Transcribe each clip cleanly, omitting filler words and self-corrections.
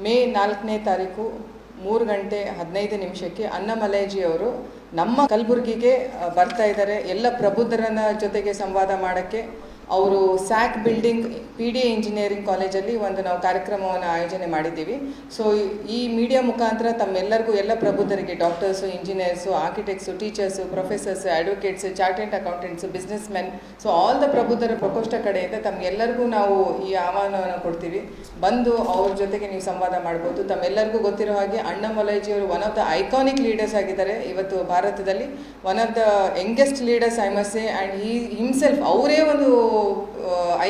ಮೇ 4ನೇ ತಾರೀಕು 3 ಗಂಟೆ 15 ನಿಮಿಷಕ್ಕೆ ಅನ್ನಮಲೈಜಿ ಅವರು ನಮ್ಮ ಕಲಬುರಗಿಗೆ ಬರ್ತಾ ಇದ್ದಾರೆ. ಎಲ್ಲ ಪ್ರಬುದ್ಧರನ್ನ ಜೊತೆಗೆ ಸಂವಾದ ಮಾಡೋಕ್ಕೆ ಅವರು ಸ್ಯಾಕ್ ಬಿಲ್ಡಿಂಗ್ PDA ಇಂಜಿನಿಯರಿಂಗ್ ಕಾಲೇಜಲ್ಲಿ ಒಂದು ನಾವು ಕಾರ್ಯಕ್ರಮವನ್ನು ಆಯೋಜನೆ ಮಾಡಿದ್ದೀವಿ. ಸೊ ಈ ಮೀಡಿಯಾ ಮುಖಾಂತರ ತಮ್ಮೆಲ್ಲರಿಗೂ, ಎಲ್ಲ ಪ್ರಬುದ್ಧರಿಗೆ, doctors, engineers, architects, teachers, professors, advocates, chartered accountants, business men, so all the ಪ್ರಬುದ್ಧರ ಪ್ರಕೋಷ್ಠ ಕಡೆಯಿಂದ ತಮ್ಮೆಲ್ಲರಿಗೂ ನಾವು ಈ ಆಹ್ವಾನವನ್ನು ಕೊಡ್ತೀವಿ. ಬಂದು ಅವ್ರ ಜೊತೆಗೆ ನೀವು ಸಂವಾದ ಮಾಡ್ಬೋದು. ತಮ್ಮೆಲ್ಲರಿಗೂ ಗೊತ್ತಿರೋ ಹಾಗೆ ಅನ್ನಮಲೈಜಿ ಅವರು one of the iconic leaders ಆಗಿದ್ದಾರೆ ಇವತ್ತು ಭಾರತದಲ್ಲಿ. One of the youngest leaders I must say. And he himself ಅವರೇ ಒಂದು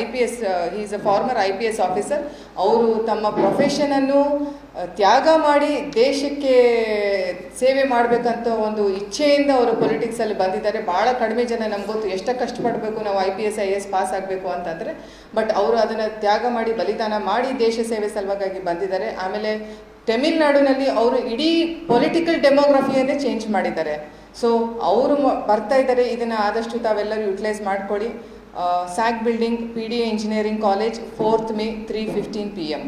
IPS, he is a farmer IPS officer. ಅವರು ತಮ್ಮ ಪ್ರೊಫೆಷನನ್ನು ತ್ಯಾಗ ಮಾಡಿ ದೇಶಕ್ಕೆ ಸೇವೆ ಮಾಡಬೇಕಂತ ಒಂದು ಇಚ್ಛೆಯಿಂದ ಅವರು ಪೊಲಿಟಿಕ್ಸಲ್ಲಿ ಬಂದಿದ್ದಾರೆ. ಭಾಳ ಕಡಿಮೆ ಜನ ನಮ್ಗೆ ಗೊತ್ತು ಎಷ್ಟು ಕಷ್ಟಪಡಬೇಕು ನಾವು IPS IAS ಪಾಸ್ ಆಗಬೇಕು ಅಂತಂದರೆ. ಬಟ್ ಅವರು ಅದನ್ನು ತ್ಯಾಗ ಮಾಡಿ, ಬಲಿದಾನ ಮಾಡಿ ದೇಶ ಸೇವೆ ಸಲುವಾಗಿ ಬಂದಿದ್ದಾರೆ. ಆಮೇಲೆ ತಮಿಳ್ನಾಡಿನಲ್ಲಿ ಅವರು ಇಡೀ ಪೊಲಿಟಿಕಲ್ ಡೆಮೋಗ್ರಫಿಯನ್ನೇ ಚೇಂಜ್ ಮಾಡಿದ್ದಾರೆ. ಸೊ ಅವರು ಬರ್ತಾ ಇದ್ದಾರೆ. ಇದನ್ನು ಆದಷ್ಟು ತಾವೆಲ್ಲರೂ ಯುಟಿಲೈಸ್ ಮಾಡ್ಕೊಳ್ಳಿ. Sack building PDA engineering college 4th May 3:15 PM.